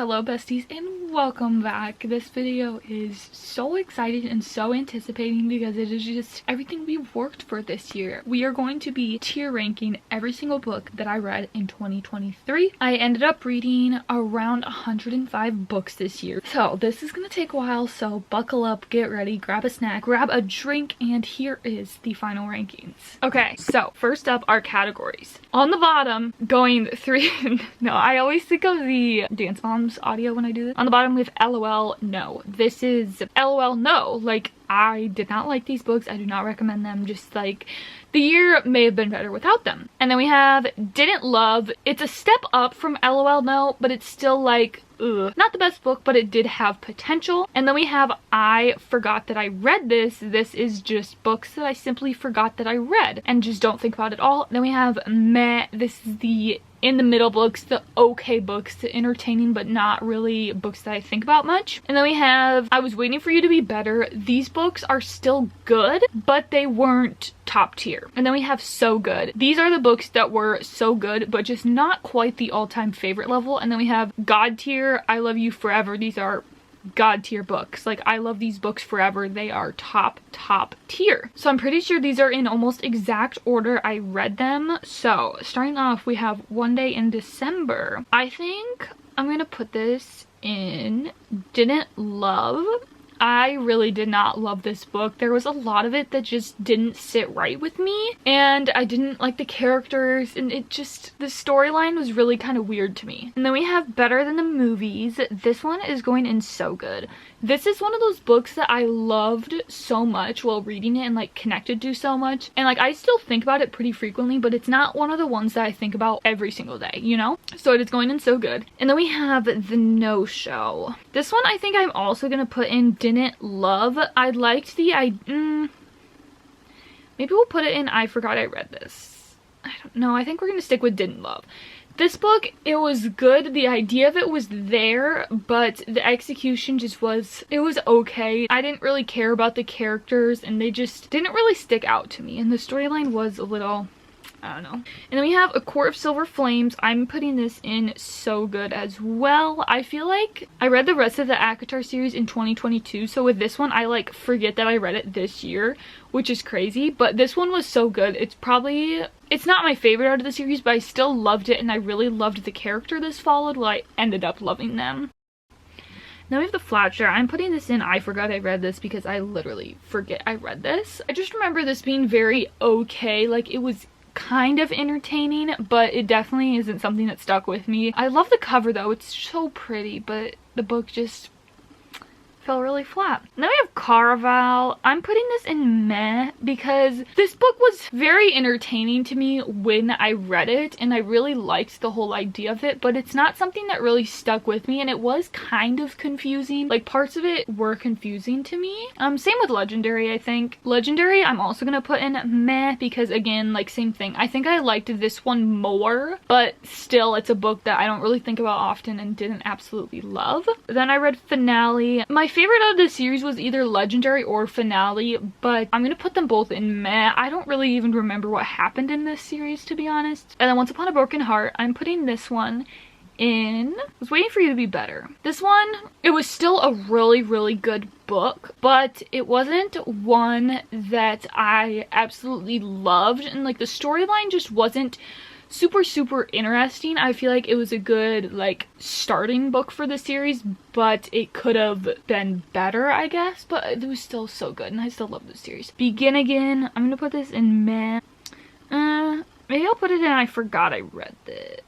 Hello besties and welcome back. This video is so exciting and so anticipating because it is just everything we've worked for this year. We are going to be tier ranking every single book that I read in 2023. I ended up reading around 105 books this year. So this is going to take a while, so buckle up, get ready, grab a snack, grab a drink, and here is the final rankings. Okay, so first up are categories. On the bottom, going three, no, I always think of the Dance Moms audio when I do this. On the bottom we have LOL no. This is LOL no. Like, I did not like these books. I do not recommend them. Just like the year may have been better without them. And then we have didn't love. It's a step up from LOL no, but it's still like ugh. Not the best book, but it did have potential. And then we have I forgot that I read this. This is just books that I simply forgot that I read and just don't think about at all. Then we have meh. This is the in the middle books, the okay books, the entertaining but not really books that I think about much. And then we have I was waiting for you to be better. These books are still good, but they weren't top tier. And then we have so good. These are the books that were so good, but just not quite the all-time favorite level. And then we have God tier, I Love You Forever. These are God tier books. Like, I love these books forever. They are top tier. So I'm pretty sure these are in almost exact order I read them. So starting off, we have One Day in December. I think I'm gonna put this in didn't love. I really did not love this book. There was a lot of it that just didn't sit right with me, and I didn't like the characters, and it just, the storyline was really kind of weird to me. And then we have Better Than the Movies. This one is going in so good. This is one of those books that I loved so much while reading it and like connected to so much, and like I still think about it pretty frequently, but it's not one of the ones that I think about every single day, you know? So it is going in so good. And then we have The No-Show. This one I think I'm also gonna put in didn't love. I liked the maybe we'll put it in I forgot I read this. I don't know. I think we're gonna stick with didn't love. This book, it was good. The idea of it was there, but the execution just was, it was okay. I didn't really care about the characters, and they just didn't really stick out to me, and the storyline was a little, I don't know. And then we have A Court of Silver Flames. I'm putting this in so good as well. I feel like I read the rest of the ACOTAR series in 2022, so with this one I like forget that I read it this year, which is crazy, but this one was so good. It's not my favorite out of the series, but I still loved it, and I really loved the character this followed. Well, I ended up loving them. Now we have The Flatshare. I'm putting this in I forgot I read this because I literally forget I read this. I just remember this being very okay. Like, it was kind of entertaining, but it definitely isn't something that stuck with me. I love the cover though. It's so pretty, but the book just fell really flat. Now we have Caraval. I'm putting this in meh because this book was very entertaining to me when I read it, and I really liked the whole idea of it, but it's not something that really stuck with me, and it was kind of confusing. Like, parts of it were confusing to me. Same with Legendary, I think. Legendary, I'm also gonna put in meh because, again, like, same thing. I think I liked this one more, but still, it's a book that I don't really think about often and didn't absolutely love. Then I read Finale. My favorite out of the series was either Legendary or Finale, but I'm gonna put them both in meh. I don't really even remember what happened in this series, to be honest. And then Once Upon a Broken Heart, I'm putting this one in I Was Waiting for You to Be Better. This one, it was still a really good book, but it wasn't one that I absolutely loved, and like the storyline just wasn't super interesting. I feel like it was a good like starting book for the series, but it could have been better, I guess, but it was still so good and I still love this series. Begin Again, I'm gonna put this in meh. Maybe I'll put it in I forgot I read this.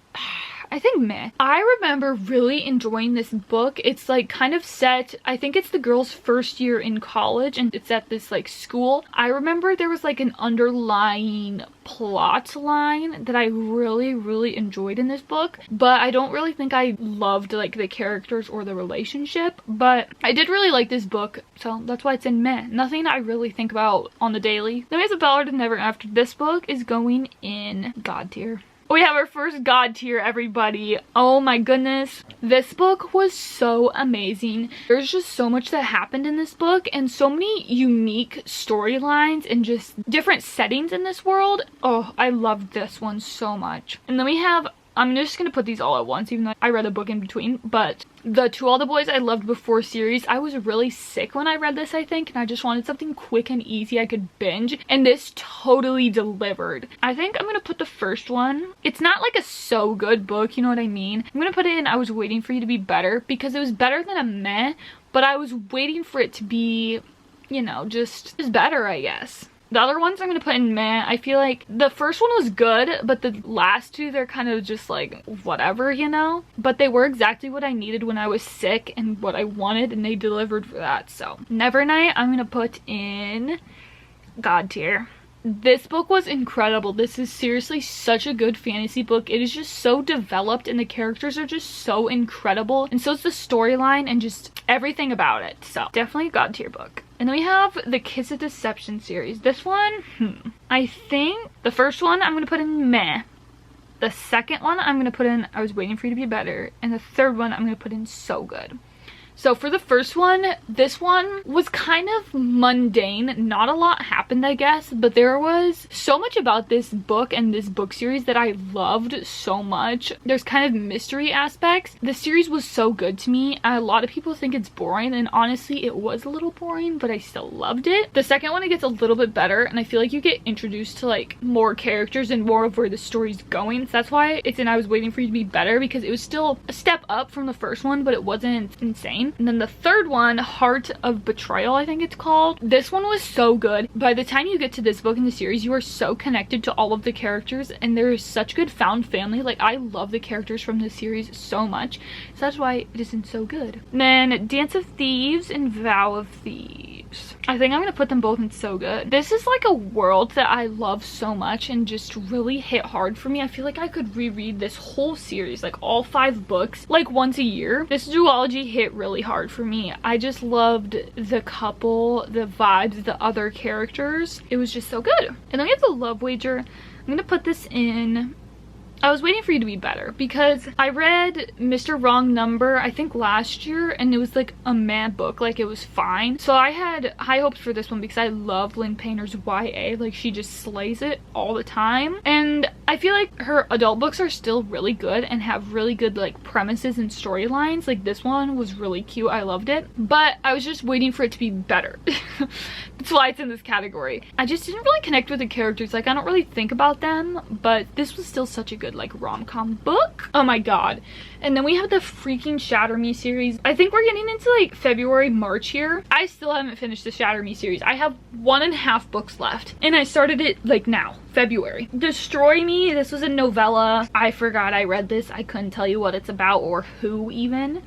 I think meh. I remember really enjoying this book. It's like kind of set, I think it's the girl's first year in college, and it's at this like school. I remember there was like an underlying plot line that I really enjoyed in this book, but I don't really think I loved like the characters or the relationship, but I did really like this book, so that's why it's in meh. Nothing I really think about on the daily. Then we have The Ballad of Never After. This book is going in God tier. We have our first God tier, everybody. Oh my goodness. This book was so amazing. There's just so much that happened in this book, and so many unique storylines and just different settings in this world. Oh, I loved this one so much. And then we have I'm just gonna put these all at once, even though I read a book in between. But the To All the Boys I Loved Before series, I was really sick when I read this, I think, and I just wanted something quick and easy I could binge, and this totally delivered. I think I'm gonna put the first one. It's not like a so good book, you know what I mean? I'm gonna put it in I Was Waiting for You to Be Better, because it was better than a meh, but I was waiting for it to be, you know, just better, I guess. The other ones I'm gonna put in meh. I feel like the first one was good, but the last two, they're kind of just like whatever, you know? But they were exactly what I needed when I was sick and what I wanted, and they delivered for that. So Nevernight, I'm gonna put in God tier. This book was incredible. This is seriously such a good fantasy book. It is just so developed and the characters are just so incredible. And so is the storyline and just everything about it. So definitely a God tier book. And then we have the Kiss of Deception series. This one, I think the first one I'm going to put in meh. The second one I'm going to put in I Was Waiting for You to Be Better. And the third one I'm going to put in so good. So for the first one, this one was kind of mundane. Not a lot happened, I guess, but there was so much about this book and this book series that I loved so much. There's kind of mystery aspects. The series was so good to me. A lot of people think it's boring, and honestly, it was a little boring, but I still loved it. The second one, it gets a little bit better, and I feel like you get introduced to like more characters and more of where the story's going. So that's why it's in I Was Waiting for You to Be Better, because it was still a step up from the first one, but it wasn't insane. And then the third one, Heart of Betrayal, I think it's called. This one was so good. By the time you get to this book in the series, you are so connected to all of the characters, and there is such good found family. Like, I love the characters from this series so much, so that's why it isn't so good. And then Dance of Thieves and Vow of Thieves. I think I'm gonna put them both in so good. This is like a world that I love so much and just really hit hard for me. I feel like I could reread this whole series, like all 5 books, like once a year. This duology hit really hard for me. I just loved the couple, the vibes, the other characters. It was just so good. And then we have the Love Wager. I'm gonna put this in I Was Waiting for You to Be Better, because I read Mr. Wrong Number, I think last year, and it was like a mad book, like it was fine. So I had high hopes for this one because I love Lynn Painter's YA, like she just slays it all the time. And I feel like her adult books are still really good and have really good like premises and storylines. Like this one was really cute, I loved it, but I was just waiting for it to be better. That's why it's in this category. I just didn't really connect with the characters, like I don't really think about them, but this was still such a good like rom-com book. Oh my god. And then we have the freaking Shatter Me series. I think we're getting into like February, March here. I still haven't finished the Shatter Me series. I have 1.5 books left, and I started it like now, February. Destroy Me, this was a novella. I forgot I read this. I couldn't tell you what it's about or who even.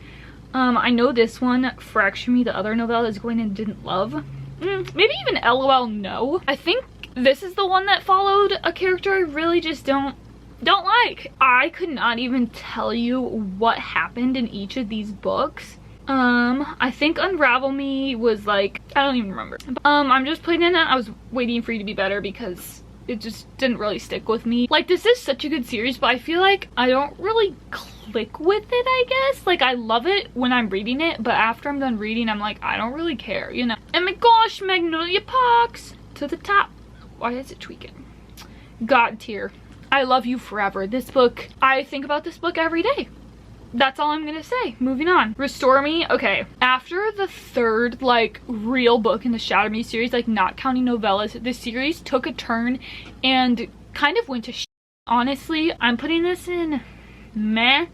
I know this one, Fracture Me, the other novella, is going and didn't love. Maybe even LOL no. I think this is the one that followed a character I really just don't like. I could not even tell you what happened in each of these books. I think Unravel Me was like, I don't even remember. I'm just putting in that I Was Waiting for You to Be Better because it just didn't really stick with me. Like, this is such a good series, but I feel like I don't really click with it, I guess. Like, I love it when I'm reading it, but after I'm done reading, I'm like, I don't really care, you know? And my gosh, Magnolia Parks to the top. Why is it tweaking? God tier. I love you forever. This book, I think about this book every day. That's all I'm gonna say. Moving on. Restore Me. Okay, after the third like real book in the Shatter Me series, like not counting novellas, the series took a turn and kind of went to shit. Honestly, I'm putting this in meh.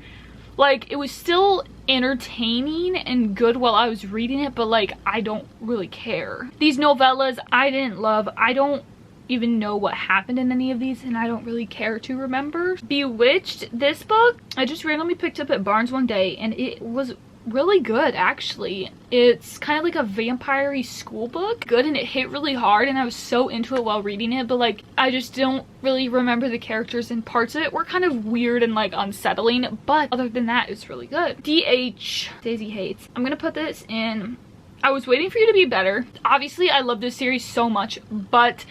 Like, it was still entertaining and good while I was reading it, but like I don't really care. These novellas I didn't love. I don't even know what happened in any of these, and I don't really care to remember. Bewitched, this book I just randomly picked up at Barnes one day, and it was really good actually. It's kind of like a vampire-y school book. Good, and it hit really hard, and I was so into it while reading it, but like I just don't really remember the characters, and parts of it were kind of weird and like unsettling, but other than that it's really good. DH, Daisy Hates. I'm gonna put this in I Was Waiting for You to Be Better. Obviously I love this series so much, but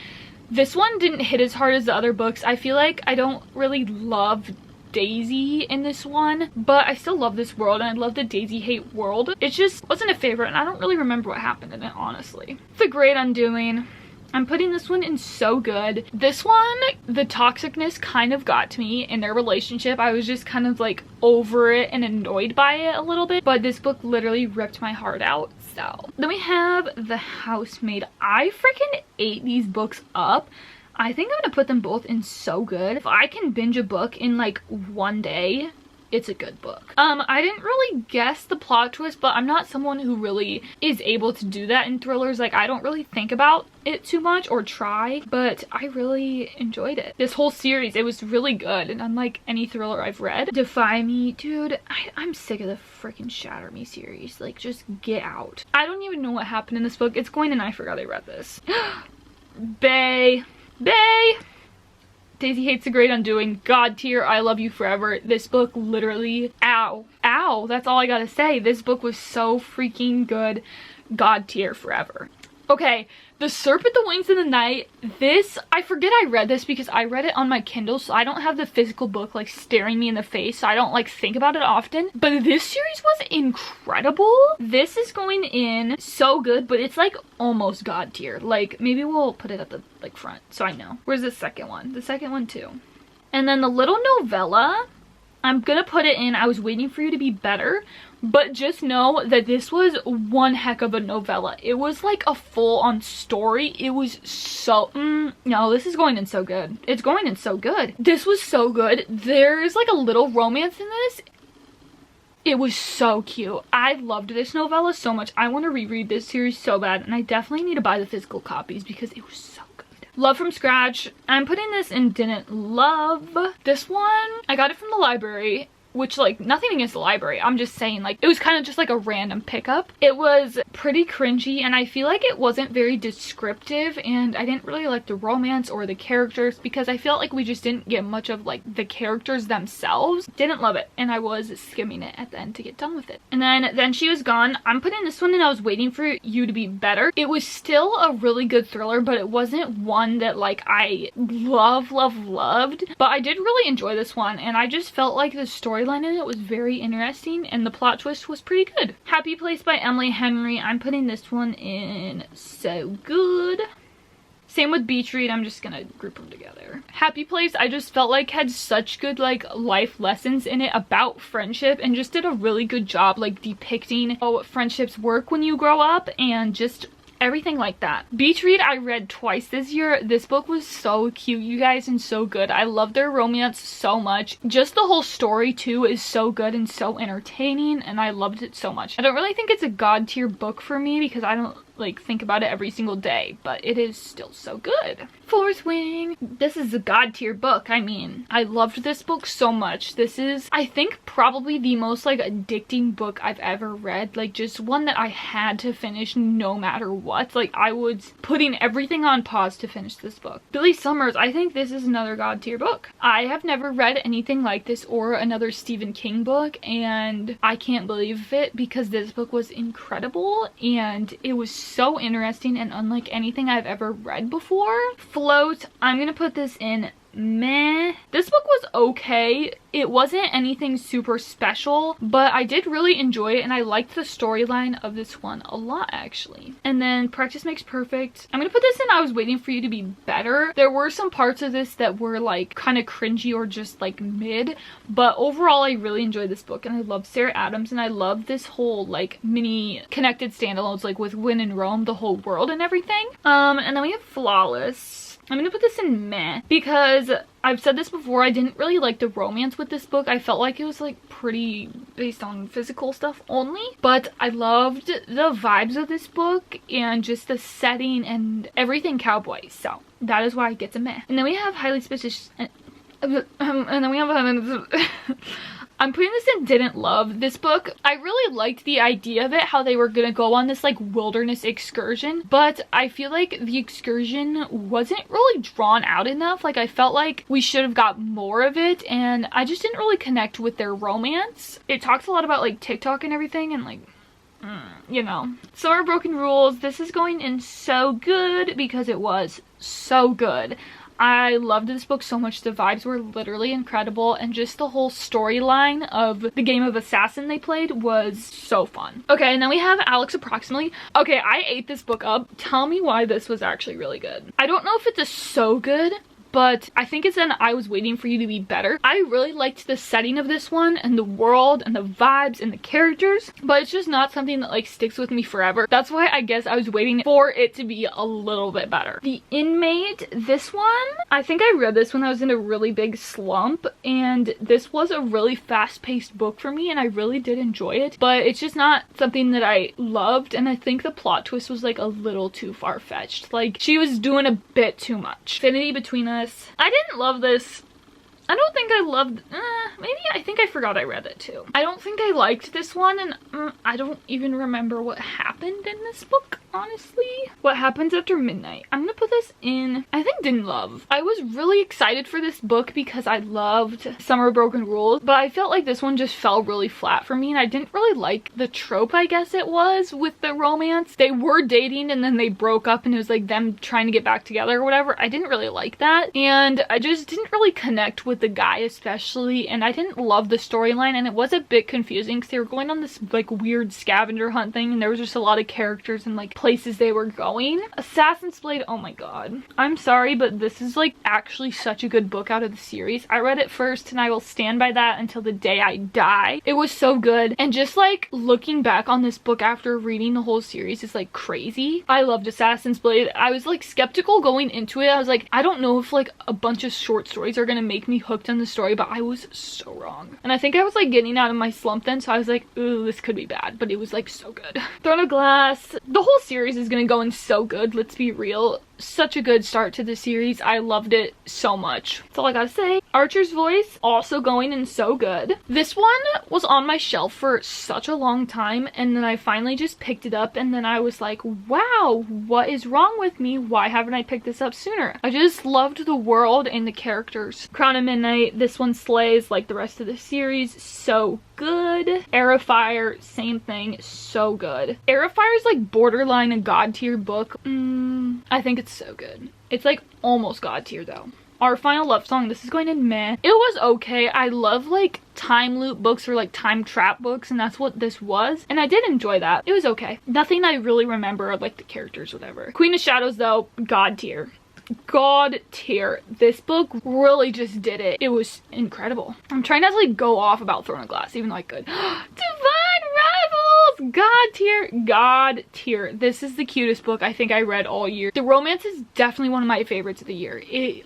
this one didn't hit as hard as the other books. I feel like I don't really love Daisy in this one, but I still love this world, and I love the Daisy Hate world. It just wasn't a favorite, and I don't really remember what happened in it, honestly. The Great Undoing. I'm putting this one in so good. This one, the toxicness kind of got to me in their relationship. I was just kind of like over it and annoyed by it a little bit, but this book literally ripped my heart out. So then we have The Housemaid. I freaking ate these books up. I think I'm gonna put them both in so good. If I can binge a book in like one day, it's a good book. I didn't really guess the plot twist, but I'm not someone who really is able to do that in thrillers. Like, I don't really think about it too much or try, but I really enjoyed it. This whole series, it was really good, and unlike any thriller I've read. Defy Me, dude, I'm sick of the freaking Shatter Me series. Like, just get out. I don't even know what happened in this book. It's going in I Forgot I Read This. Bae. Daisy Hates the Great Undoing, God tier, I Love You Forever. This book literally, ow, that's all I gotta say. This book was so freaking good. God tier forever. Okay, The Serpent that Wings in the Night. This, I forget I read this because I read it on my Kindle, so I don't have the physical book like staring me in the face, so I don't like think about it often. But this series was incredible. This is going in so good, but it's like almost God tier. Like, maybe we'll put it at the like front so I know. Where's the second one? The second one too. And then the little novella, I'm gonna put it in I Was Waiting for You to Be Better, but just know that this was one heck of a novella. It was like a full-on story. It was so, no, this is going in so good. It's going in so good. This was so good. There's like a little romance in this. It was so cute. I loved this novella so much. I want to reread this series so bad, and I definitely need to buy the physical copies because it was so good. Love from Scratch. I'm putting this in Didn't Love. This one, I got it from the library, which, like, nothing against the library. I'm just saying, like, it was kind of just like a random pickup. It was pretty cringy, and I feel like it wasn't very descriptive, and I didn't really like the romance or the characters because I felt like we just didn't get much of, like, the characters themselves. Didn't love it, and I was skimming it at the end to get done with it. And then She Was Gone. I'm putting this one in I Was Waiting for You to Be Better. It was still a really good thriller, but it wasn't one that, like, I loved, but I did really enjoy this one, and I just felt like the storyline in it was very interesting, and the plot twist was pretty good. Happy Place by Emily Henry. I'm putting this one in so good. Same with Beach Read. I'm just gonna group them together. Happy Place, I just felt like had such good like life lessons in it about friendship, and just did a really good job like depicting how friendships work when you grow up and just everything like that. Beach Read I read twice this year. This book was so cute, you guys, and so good. I love their romance so much. Just the whole story too is so good and so entertaining, and I loved it so much. I don't really think it's a God tier book for me because I don't like think about it every single day, but it is still so good. Fourth Wing. This is a God tier book. I mean, I loved this book so much. This is, I think, probably the most like addicting book I've ever read. Like, just one that I had to finish no matter what. Like, I was putting everything on pause to finish this book. Billy Summers. I think this is another God tier book. I have never read anything like this or another Stephen King book, and I can't believe it because this book was incredible and it was so interesting and unlike anything I've ever read before. Float. I'm gonna put this in meh. This book was okay. It wasn't anything super special, but I did really enjoy it, and I liked the storyline of this one a lot, actually. And then Practice Makes Perfect. I'm gonna put this in I Was Waiting for You to Be Better. There were some parts of this that were like kind of cringy or just like mid, but overall I really enjoyed this book, and I love Sarah Adams, and I love this whole like mini connected standalones like with When in Rome, the whole world and everything. And then we have Flawless. I'm gonna put this in meh because I've said this before, I didn't really like the romance with this book. I felt like it was like pretty based on physical stuff only, but I loved the vibes of this book and just the setting and everything cowboy, so that is why it gets a meh. And then we have Highly Suspicious, and then we have I'm putting this in Didn't Love. This book, I really liked the idea of it, how they were gonna go on this like wilderness excursion, but I feel like the excursion wasn't really drawn out enough. Like, I felt like we should have got more of it, and I just didn't really connect with their romance. It talks a lot about like TikTok and everything, and like, you know. Summer Broken Rules. This is going in so good because it was so good. I loved this book so much. The vibes were literally incredible, and just the whole storyline of the game of Assassin they played was so fun. Okay, and then we have Alex Approximately. Okay, I ate this book up. Tell me why this was actually really good. I don't know if it's a so good, but I think it's an I was waiting for you to be better. I really liked the setting of this one and the world and the vibes and the characters, but it's just not something that like sticks with me forever. That's why I guess I was waiting for it to be a little bit better. The Inmate, this one, I think I read this when I was in a really big slump, and this was a really fast-paced book for me and I really did enjoy it, but it's just not something that I loved, and I think the plot twist was like a little too far-fetched. Like, she was doing a bit too much. Affinity between us. I didn't love this. I don't think I loved, maybe I think I forgot I read it too. I don't think I liked this one, and I don't even remember what happened in this book, honestly. What happens after midnight? I'm gonna put this in, I think, Didn't Love. I was really excited for this book because I loved Summer Broken Rules, but I felt like this one just fell really flat for me, and I didn't really like the trope, I guess it was, with the romance. They were dating and then they broke up and it was like them trying to get back together or whatever. I didn't really like that, and I just didn't really connect with the guy especially, and I didn't love the storyline, and it was a bit confusing because they were going on this like weird scavenger hunt thing, and there was just a lot of characters and like places they were going. Assassin's Blade, oh my god. I'm sorry, but this is like actually such a good book out of the series. I read it first and I will stand by that until the day I die. It was so good, and just like looking back on this book after reading the whole series is like crazy. I loved Assassin's Blade. I was like skeptical going into it. I was like, I don't know if like a bunch of short stories are gonna make me hooked on the story, but I was so wrong. And I think I was like getting out of my slump then, so I was like, ooh, this could be bad, but it was like so good. Throne of Glass, the whole series is gonna go in so good, let's be real. Such a good start to the series. I loved it so much. That's all I gotta say. Archer's Voice, also going in so good. This one was on my shelf for such a long time, and then I finally just picked it up, and then I was like, wow, what is wrong with me? Why haven't I picked this up sooner? I just loved the world and the characters. Crown of Midnight, this one slays like the rest of the series. So good. Heir of Fire, same thing, so good. Heir of Fire is like borderline a god tier book. I think it's so good. It's like almost god tier though. Our Final Love Song, this is going in meh. It was okay. I love like time loop books or like time trap books, and that's what this was, and I did enjoy that. It was okay. Nothing I really remember of like the characters, whatever. Queen of Shadows though, god tier. God tier. This book really just did it. It was incredible. I'm trying not to like go off about Throne of Glass, even though I could. Divine Rivals! God tier. God tier. This is the cutest book I think I read all year. The romance is definitely one of my favorites of the year.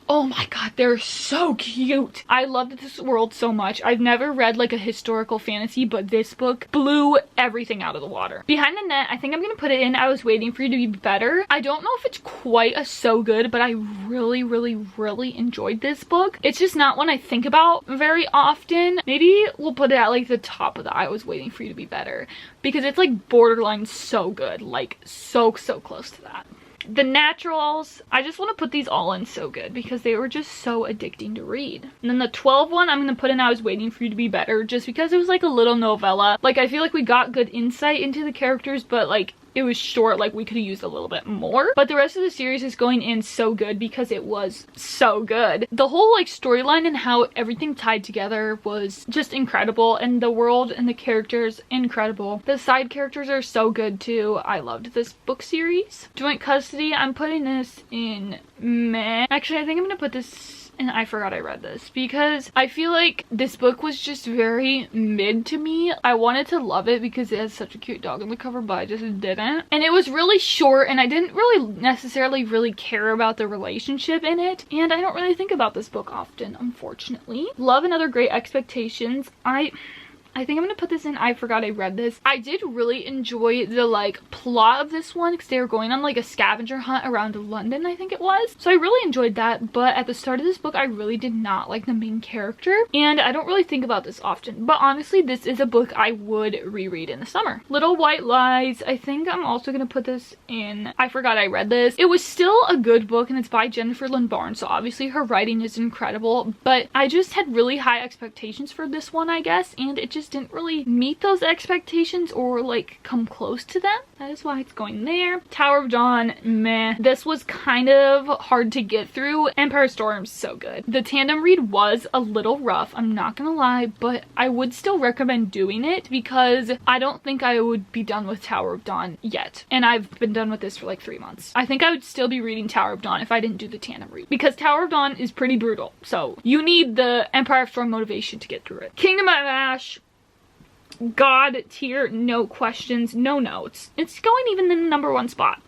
Oh my god, they're so cute. I loved this world so much. I've never read like a historical fantasy, but this book blew everything out of the water. Behind the Net, I think I'm gonna put it in I Was Waiting for You to Be Better. I don't know if it's quite a so good, but I really enjoyed this book. It's just not one I think about very often. Maybe we'll put it at like the top of the I Was Waiting for You to Be Better, because it's like borderline so good, like so close to that. The Naturals, I just want to put these all in so good because they were just so addicting to read. And then the 12 one, I'm going to put in I Was Waiting for You to Be Better, just because it was like a little novella. Like, I feel like we got good insight into the characters, but like it was short, like we could have used a little bit more. But the rest of the series is going in so good because it was so good. The whole like storyline and how everything tied together was just incredible, and the world and the characters, incredible. The side characters are so good too. I loved this book series. Joint Custody, I'm putting this in meh. Actually, I think I'm gonna put this, and I forgot I read this, because I feel like this book was just very mid to me. I wanted to love it because it has such a cute dog on the cover, but I just didn't. And it was really short, and I didn't really necessarily really care about the relationship in it, and I don't really think about this book often, unfortunately. Love and Other Great Expectations, I think I'm gonna put this in I Forgot I Read This. I did really enjoy the like plot of this one because they were going on like a scavenger hunt around London, I think it was. So I really enjoyed that, but at the start of this book I really did not like the main character, and I don't really think about this often. But honestly, this is a book I would reread in the summer. Little White Lies, I think I'm also gonna put this in I Forgot I Read This. It was still a good book, and it's by Jennifer Lynn Barnes, so obviously her writing is incredible, but I just had really high expectations for this one, I guess, and it just just didn't really meet those expectations or like come close to them. That is why it's going there. Tower of Dawn, meh. This was kind of hard to get through. Empire Storm's so good. The tandem read was a little rough, I'm not gonna lie, but I would still recommend doing it because I don't think I would be done with Tower of Dawn yet. And I've been done with this for like 3 months. I think I would still be reading Tower of Dawn if I didn't do the tandem read because Tower of Dawn is pretty brutal. So you need the Empire of Storm motivation to get through it. Kingdom of Ash, God tier, no questions, no notes. It's going even in the #1 spot.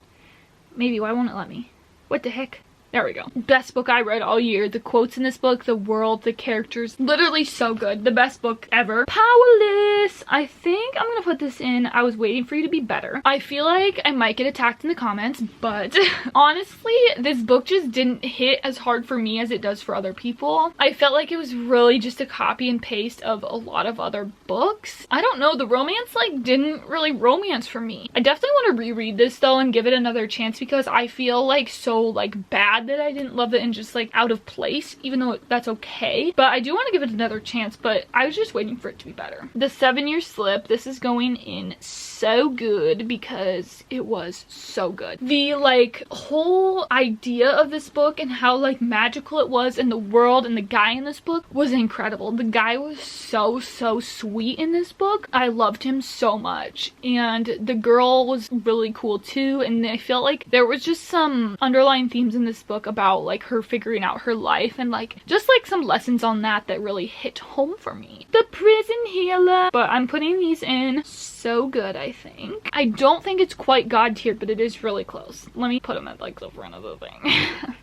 Maybe, why won't it let me? What the heck? There we go. Best book I read all year. The quotes in this book, the world, the characters, literally so good. The best book ever. Powerless! I think I'm gonna put this in I was waiting for you to be better. I feel like I might get attacked in the comments, but honestly, this book just didn't hit as hard for me as it does for other people. I felt like it was really just a copy and paste of a lot of other books. I don't know, the romance like didn't really romance for me. I definitely want to reread this though and give it another chance because I feel like so like bad that I didn't love it and just like out of place, even though that's okay. But I do want to give it another chance, but I was just waiting for it to be better. The 7-Year Slip, this is going in so good because it was so good. The like whole idea of this book and how like magical it was and the world and the guy in this book was incredible. The guy was so sweet in this book. I loved him so much, and the girl was really cool too, and I felt like there was just some underlying themes in this book about like her figuring out her life and like just like some lessons on that really hit home for me. The Prison Healer, but I'm putting these in so good. I think I don't think it's quite God tier, but it is really close. Let me put them at like the front of the thing.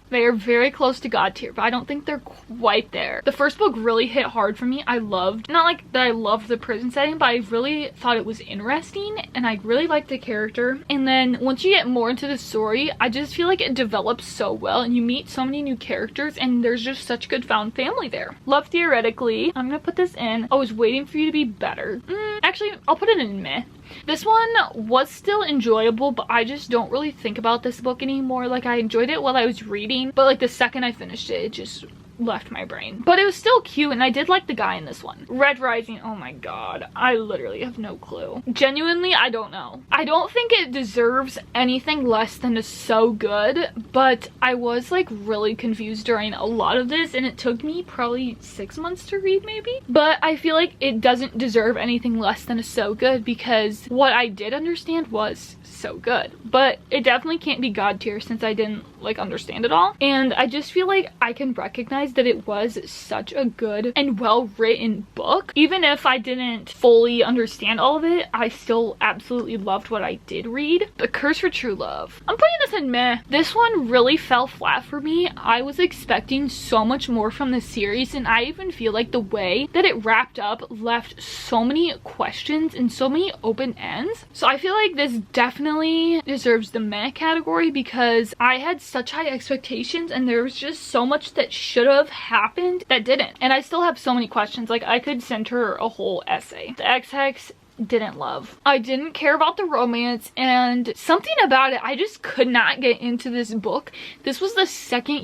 They are very close to God tier, but I don't think they're quite there. The first book really hit hard for me. I loved, not like that I loved the prison setting, but I really thought it was interesting and I really liked the character. And then once you get more into the story, I just feel like it develops so well and you meet so many new characters and there's just such good found family there. Love Theoretically. I'm gonna put this in I was waiting for you to be better. Actually, I'll put it in meh. This one was still enjoyable, but I just don't really think about this book anymore. Like, I enjoyed it while I was reading, but like the second I finished it, it just left my brain. But it was still cute and I did like the guy in this one. Red Rising, oh my god, I literally have no clue. Genuinely, I don't know. I don't think it deserves anything less than a so good, but I was like really confused during a lot of this and it took me probably 6 months to read maybe. But I feel like it doesn't deserve anything less than a so good because what I did understand was so good. But it definitely can't be God tier since I didn't like understand it all. And I just feel like I can recognize that it was such a good and well written book. Even if I didn't fully understand all of it, I still absolutely loved what I did read. The Curse for True Love. I'm putting this in meh. This one really fell flat for me. I was expecting so much more from the series and I even feel like the way that it wrapped up left so many questions and so many open ends. So I feel like this definitely deserves the meh category because I had such high expectations and there was just so much that should have happened that didn't. And I still have so many questions. Like, I could send her a whole essay. The Ex-Hex, didn't love. I didn't care about the romance and something about it, I just could not get into this book. This was the second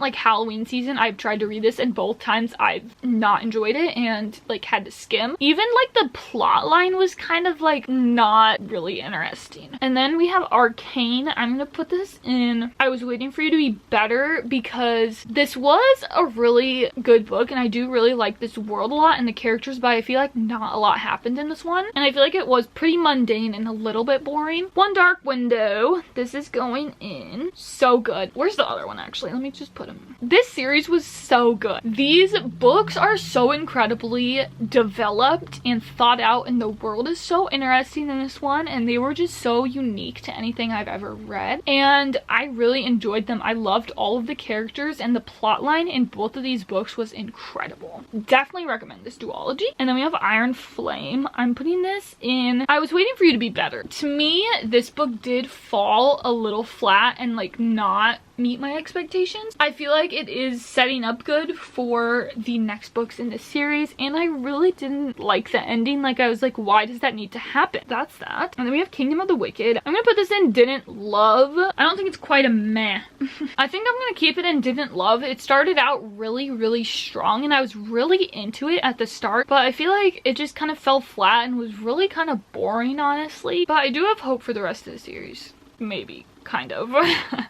like Halloween season I've tried to read this and both times I've not enjoyed it and like had to skim. Even like the plot line was kind of like not really interesting. And then we have Arcane. I'm gonna put this in I was waiting for you to be better because this was a really good book and I do really like this world a lot and the characters, but I feel like not a lot happened in this one and I feel like it was pretty mundane and a little bit boring. One Dark Window, this is going in so good. Where's the other one actually? Let me just put them. This series was so good. These books are so incredibly developed and thought out and the world is so interesting in this one and they were just so unique to anything I've ever read and I really enjoyed them. I loved all of the characters and the plot line in both of these books was incredible. Definitely recommend this duology. And then we have Iron Flame. I'm putting this in I was waiting for you to be better. To me, this book did fall a little flat and like not meet my expectations. I feel like it is setting up good for the next books in this series, and I really didn't like the ending. Like, I was like, why does that need to happen? That's that. And then we have Kingdom of the Wicked. I'm gonna put this in didn't love. I don't think it's quite a meh. I think I'm gonna keep it in didn't love. It started out really strong and I was really into it at the start, but I feel like it just kind of fell flat and was really kind of boring, honestly. But I do have hope for the rest of the series. Maybe. Kind of.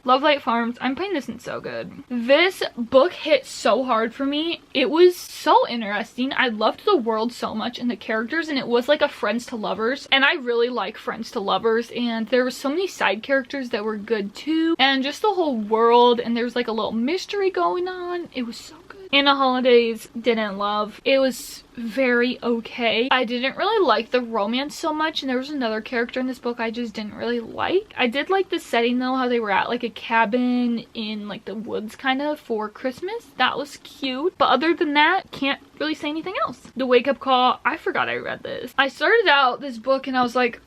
Love Light Farms. I'm putting this in So Good. This book hit so hard for me. It was so interesting. I loved the world so much and the characters, and it was like a friends to lovers, and I really like friends to lovers, and there were so many side characters that were good too, and just the whole world, and there's like a little mystery going on. It was so good. Anna Holidays, didn't love. It was very okay. I didn't really like the romance so much, and there was another character in this book I just didn't really like. I did like the setting though, how they were at like a cabin in like the woods kind of for Christmas. That was cute, but other than that, can't really say anything else. The Wake Up Call, I forgot I read this. I started out this book and I was like,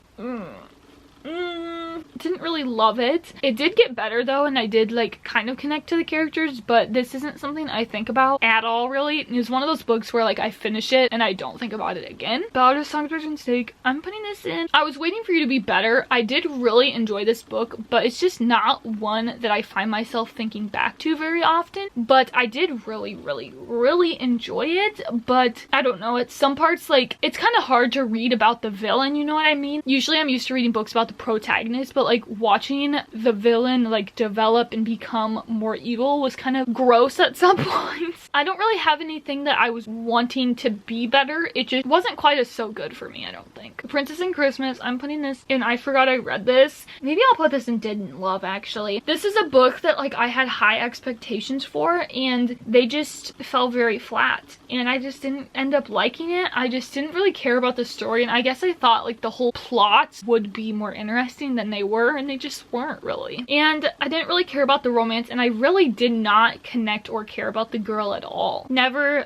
didn't really love it. It did get better though, and I did like kind of connect to the characters, but this isn't something I think about at all really. It was one of those books where like I finish it and I don't think about it again. Ballad of Songbirds and Snake, I'm putting this in. I was waiting for you to be better. I did really enjoy this book, but it's just not one that I find myself thinking back to very often. But I did really enjoy it, but I don't know, at some parts like it's kind of hard to read about the villain, you know what I mean? Usually I'm used to reading books about the protagonist, but like watching the villain like develop and become more evil was kind of gross at some points. I don't really have anything that I was wanting to be better. It just wasn't quite as so good for me, I don't think. Princess and Christmas, I'm putting this in I forgot I read this. Maybe I'll put this in didn't love actually. This is a book that like I had high expectations for and they just fell very flat, and I just didn't end up liking it. I just didn't really care about the story, and I guess I thought like the whole plot would be more interesting than they were, and they just weren't really. And I didn't really care about the romance, and I really did not connect or care about the girl at all. Never.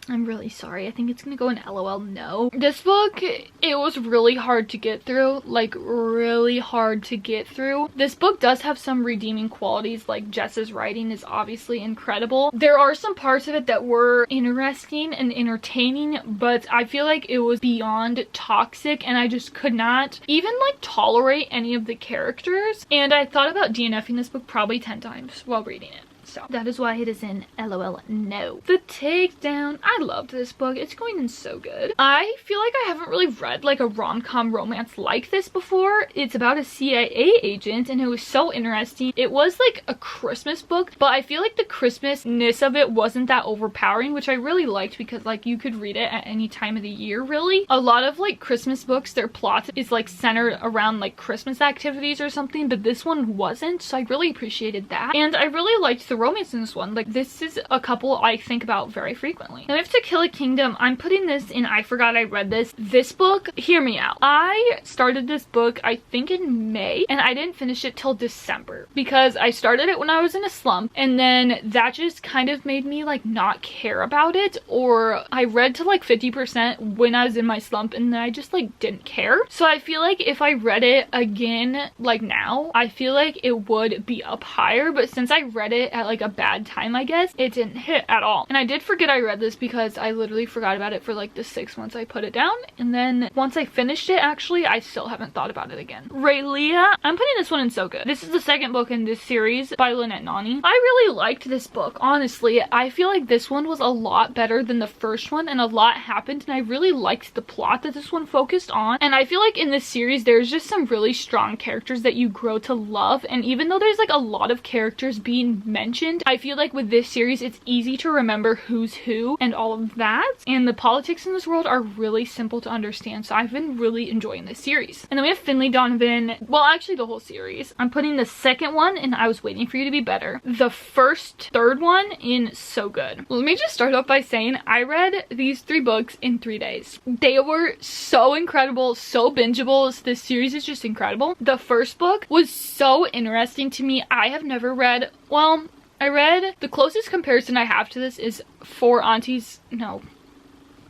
I'm really sorry. I think it's gonna go in LOL no. This book, it was really hard to get through, like really hard to get through. This book does have some redeeming qualities, like Jess's writing is obviously incredible. There are some parts of it that were interesting and entertaining, but I feel like it was beyond toxic, and I just could not even like tolerate any of the characters. And I thought about DNFing this book probably 10 times while reading it. So that is why it is in LOL no. The Takedown, I loved this book. It's going in So Good. I feel like I haven't really read like a rom-com romance like this before. It's about a CIA agent, and it was so interesting. It was like a Christmas book, but I feel like the Christmasness of it wasn't that overpowering, which I really liked because like you could read it at any time of the year really. A lot of like Christmas books, their plot is like centered around like Christmas activities or something, but this one wasn't, so I really appreciated that. And I really liked the romance in this one. Like this is a couple I think about very frequently. Now we have To Kill a Kingdom. I'm putting this in I forgot I read this. This book, hear me out. I started this book I think in May, and I didn't finish it till December because I started it when I was in a slump, and then that just kind of made me like not care about it, or I read to like 50% when I was in my slump and then I just like didn't care. So I feel like if I read it again like now, I feel like it would be up higher, but since I read it at like a bad time, I guess, it didn't hit at all. And I did forget I read this because I literally forgot about it for like the 6 months I put it down, and then once I finished it, actually I still haven't thought about it again. Raylia, I'm putting this one in So Good. This is the second book in this series by Lynette Nani. I really liked this book, honestly. I feel like this one was a lot better than the first one, and a lot happened, and I really liked the plot that this one focused on. And I feel like in this series there's just some really strong characters that you grow to love, and even though there's like a lot of characters being mentioned, I feel like with this series it's easy to remember who's who and all of that, and the politics in this world are really simple to understand, so I've been really enjoying this series. And then we have Finley Donovan, well actually the whole series. I'm putting the second one in I Was Waiting for You to Be Better. The third one in So Good. Let me just start off by saying I read these 3 books in 3 days. They were so incredible, so bingeable. This series is just incredible. The first book was so interesting to me. I have never read, well, I read, the closest comparison I have to this is Four Aunties, no,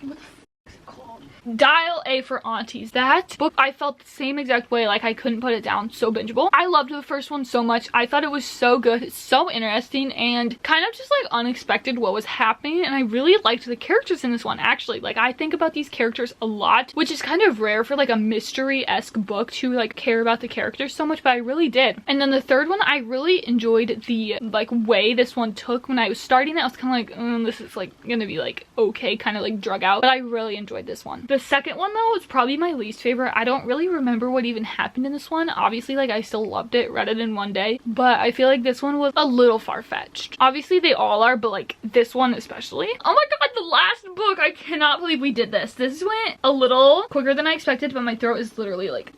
what the f is it called? Dial A for Aunties. That book, I felt the same exact way, like I couldn't put it down. So bingeable. I loved the first one so much. I thought it was so good, so interesting, and kind of just like unexpected what was happening. And I really liked the characters in this one, actually. Like, I think about these characters a lot, which is kind of rare for like a mystery-esque book to like care about the characters so much, but I really did. And then the third one, I really enjoyed the like way this one took. When I was starting it, I was kind of like, this is like gonna be like okay, kind of like drug out, but I really enjoyed this one. The second one though is probably my least favorite. I don't really remember what even happened in this one. Obviously, like, I still loved it, read it in one day, but I feel like this one was a little far-fetched. Obviously they all are, but like this one especially. Oh my god, the last book, I cannot believe we did this. This went a little quicker than I expected, but my throat is literally like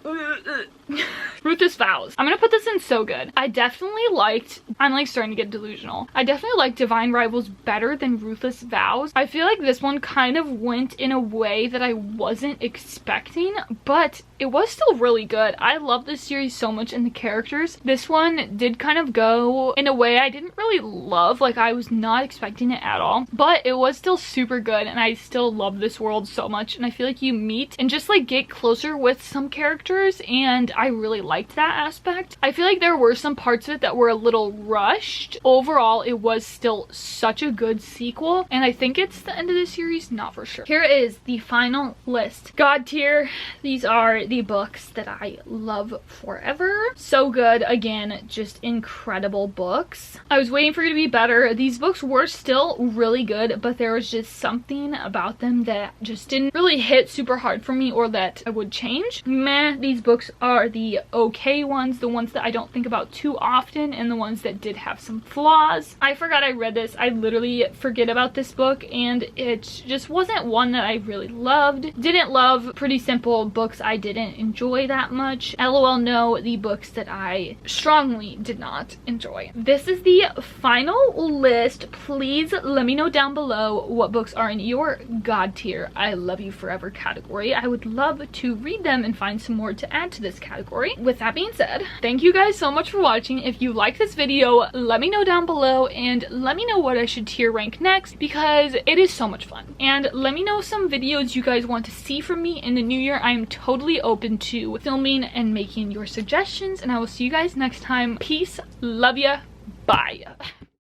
Ruthless Vows. I'm gonna put this in So Good. I definitely liked, I'm like starting to get delusional, I definitely liked Divine Rivals better than Ruthless Vows. I feel like this one kind of went in a way that I wasn't expecting, but it was still really good. I love this series so much and the characters. This one did kind of go in a way I didn't really love, like I was not expecting it at all, but it was still super good and I still love this world so much. And I feel like you meet and just like get closer with some characters, and I really liked that aspect. I feel like there were some parts of it that were a little rushed. Overall, it was still such a good sequel, and I think it's the end of the series, not for sure. Here is the final list. God tier, these are the books that I love forever. So Good, again, just incredible books. I was waiting for it to be better. These books were still really good, but there was just something about them that just didn't really hit super hard for me, or that I would change. Meh, these books are the okay ones, the ones that I don't think about too often, and the ones that did have some flaws. I forgot I read this. I literally forget about this book, and it just wasn't one that I really loved. Didn't love. Pretty simple books I didn't enjoy that much. LOL no, the books that I strongly did not enjoy. This is the final list. Please let me know down below what books are in your God tier, I love you forever category. I would love to read them and find some more to add to this category. With that being said, thank you guys so much for watching. If you like this video, let me know down below, and let me know what I should tier rank next, because it is so much fun. And let me know some videos you guys want to see from me in the new year. I am totally open to filming and making your suggestions, and I will see you guys next time. Peace, love ya, bye.